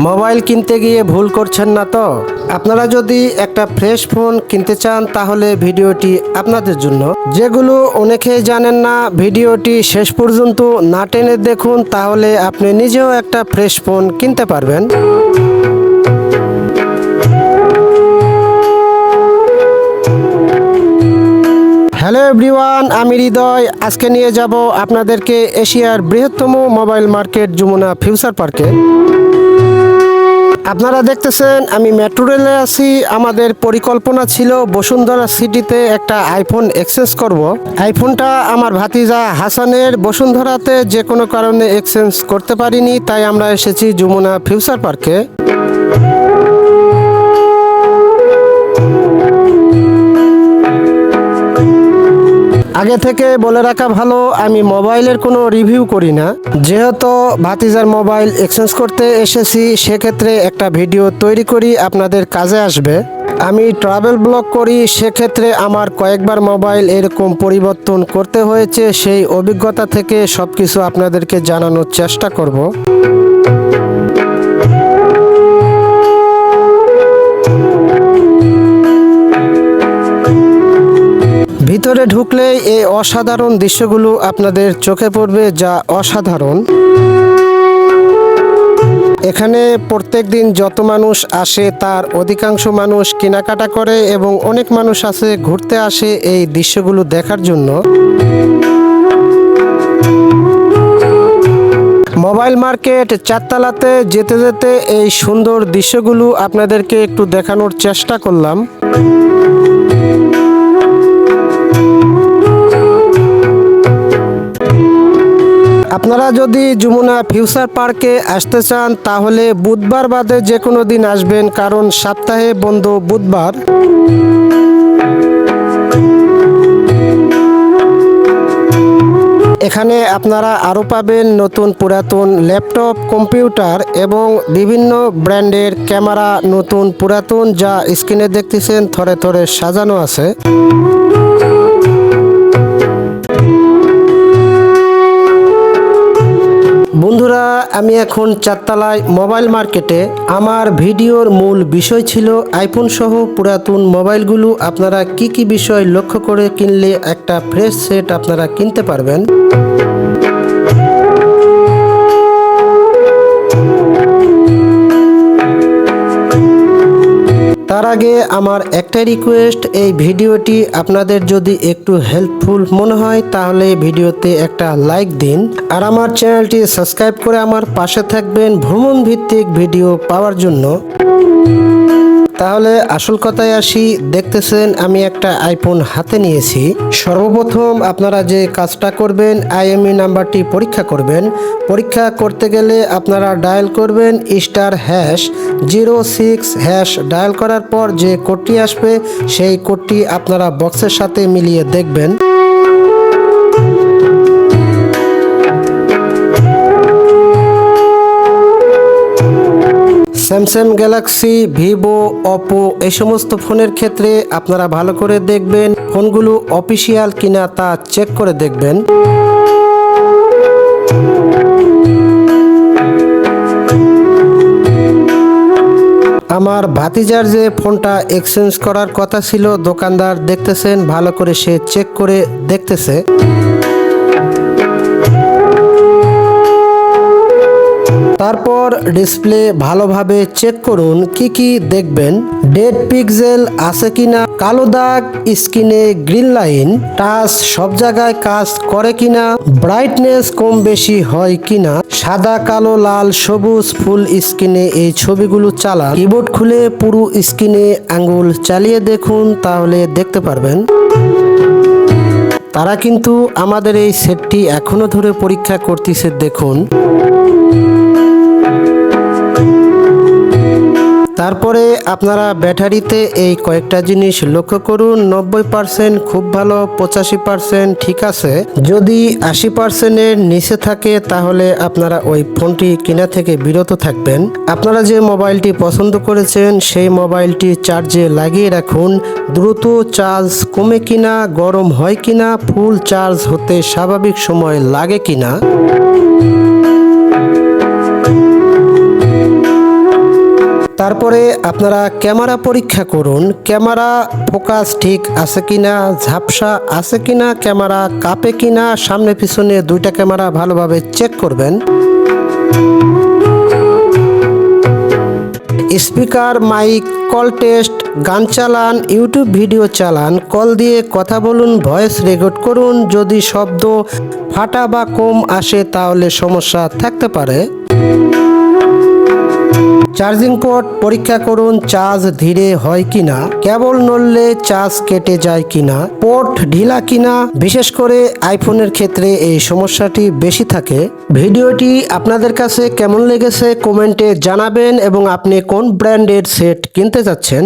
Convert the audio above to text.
Mobile কিনতে গিয়ে ভুল করছেন না তো? আপনারা যদি একটা ফ্রেশ ফোন কিনতে চান তাহলে ভিডিওটি আপনাদের জন্য। যেগুলো অনেকেই জানেন না, ভিডিওটি শেষ পর্যন্ত না টেনে দেখুন, তাহলে আপনি নিজেও একটা ফ্রেশ ফোন কিনতে পারবেন। হ্যালো এভরিওয়ান, আমি হৃদয়। আজকে নিয়ে যাব আপনাদেরকে এশিয়ার বৃহত্তম মোবাইল মার্কেট যমুনা ফিউচার পার্কে। আপনারা দেখতেছেন আমি মেট্রো রেলে আছি। আমাদের পরিকল্পনা ছিল বসুন্ধরা সিটিতে একটা আইফোন এক্সচেঞ্জ করব। আইফোনটা আমার ভাতিজা হাসানের বসুন্ধরাতে যে কোনো কারণে এক্সচেঞ্জ করতে পারিনি, তাই আমরা এসেছি যমুনা ফিউচার পার্কে। আগে থেকে বলে রাখা ভালো, আমি মোবাইলের কোনো রিভিউ করি না। যেহেতু ভাতিজার মোবাইল এক্সচেঞ্জ করতে এসেছি, সেক্ষেত্রে একটা ভিডিও তৈরি করি, আপনাদের কাজে আসবে। আমি ট্রাভেল ব্লগ করি, সেক্ষেত্রে আমার কয়েকবার মোবাইল এরকম পরিবর্তন করতে হয়েছে। সেই অভিজ্ঞতা থেকে সব কিছু আপনাদেরকে জানানোর চেষ্টা করব। ভিতরে ঢুকলেই এই অসাধারণ দৃশ্যগুলো আপনাদের চোখে পড়বে, যা অসাধারণ। এখানে প্রত্যেক দিন যত মানুষ আসে তার অধিকাংশ মানুষ কেনাকাটা করে এবং অনেক মানুষ আছে ঘুরতে আসে এই দৃশ্যগুলো দেখার জন্য। মোবাইল মার্কেট চারতলাতে যেতে যেতে এই সুন্দর দৃশ্যগুলো আপনাদেরকে একটু দেখানোর চেষ্টা করলাম। আপনারা যদি যমুনা ফিউচার পার্কে আসতে চান তাহলে বুধবার বাদে যে কোনো দিন আসবেন, কারণ সপ্তাহে বন্ধ বুধবার। এখানে আপনারা আরও পাবেন নতুন পুরাতন ল্যাপটপ, কম্পিউটার এবং বিভিন্ন ব্র্যান্ডের ক্যামেরা, নতুন পুরাতন, যা স্ক্রিনে দেখতেছেন থরে থরে সাজানো আছে। বন্ধুরা, আমি এখন চারতলায় মোবাইল মার্কেটে। আমার ভিডিওর মূল বিষয় ছিল আইফোন সহ পুরাতন মোবাইলগুলো আপনারা কি কি বিষয় লক্ষ্য করে কিনলে একটা ফ্রেশ সেট আপনারা কিনতে পারবেন। তার আগে আমার একটাই রিকোয়েস্ট, এই ভিডিওটি আপনাদের যদি একটু হেল্পফুল মনে হয় তাহলে ভিডিওতে একটা লাইক দিন, আর আমার চ্যানেলটি সাবস্ক্রাইব করে আমার পাশে থাকবেন ভ্রমণ ভিত্তিক ভিডিও পাওয়ার জন্য। তাহলে আসল কথায় আসি। দেখতেছেন আমি একটা আইফোন হাতে নিয়েছি। সর্বপ্রথম আপনারা যে কাজটা করবেন, আইএমই নাম্বারটি পরীক্ষা করবেন। পরীক্ষা করতে গেলে আপনারা ডায়াল করবেন *06# ডায়াল করার পর যে কোডটি আসবে সেই কোডটি আপনারা বক্সের সাথে মিলিয়ে দেখবেন। স্যামসাং, গ্যালাক্সি, ভিভো, ওপো এই সমস্ত ফোনের ক্ষেত্রে আপনারা ভালো করে দেখবেন ফোনগুলো অফিসিয়াল কিনা তা চেক করে দেখবেন। আমার ভাতিজার যে ফোনটা এক্সচেঞ্জ করার কথা ছিল, দোকানদার দেখতেছেন ভালো করে সে চেক করে দেখতেছে। তারপর ডিসপ্লে ভালোভাবে চেক করুন। কি কি দেখবেন: ডেড পিক্সেল আছে কিনা, কালো দাগ, স্ক্রিনে গ্রিন লাইন, টাচ সব জায়গায় কাজ করে কিনা, ব্রাইটনেস কম বেশি হয় কিনা, সাদা, কালো, লাল, সবুজ ফুল স্ক্রিনে এই ছবিগুলো চালান। কিবোর্ড খুলে পুরো স্ক্রিনে আঙ্গুল চালিয়ে দেখুন, তাহলে দেখতে পারবেন। তারা কিন্তু আমাদের এই সেটটি এখনো ধরে পরীক্ষা করতেছে, দেখুন। তারপরে আপনারা ব্যাটারিতে এই কয়েকটা জিনিস লক্ষ্য করুন। 90% খুব ভালো, 85% ঠিক আছে। যদি 80%-এর নিচে থাকে তাহলে আপনারা ওই ফোনটি কেনা থেকে বিরত থাকবেন। আপনারা যে মোবাইলটি পছন্দ করেছেন সেই মোবাইলটি চার্জে লাগিয়ে রাখুন। দ্রুত চার্জ কমে কিনা, গরম হয় কিনা, ফুল চার্জ হতে স্বাভাবিক সময় লাগে কিনা। তারপরে আপনারা ক্যামেরা পরীক্ষা করুন, ক্যামেরা ফোকাস ঠিক আছে কিনা, ঝাপসা আছে কিনা, ক্যামেরা কাঁপে কিনা, সামনে পিছনে দুইটা ক্যামেরা ভালোভাবে চেক করবেন। স্পিকার, মাইক, কল টেস্ট, গান চালান, ইউটিউব ভিডিও চালান, কল দিয়ে কথা বলুন, ভয়েস রেকর্ড করুন। যদি শব্দ ফাটা বা কম আসে তাহলে সমস্যা থাকতে পারে। চার্জিং পোর্ট পরীক্ষা করুন, চার্জ ধীরে হয় কিনা, কেবল নড়লে চার্জ কেটে যায় কিনা, পোর্ট ঢিলা কিনা। বিশেষ করে আইফোনের ক্ষেত্রে এই সমস্যাটি বেশি থাকে। ভিডিওটি আপনাদের কাছে কেমন লেগেছে কমেন্টে জানাবেন এবং আপনি কোন ব্র্যান্ডের সেট কিনতে যাচ্ছেন।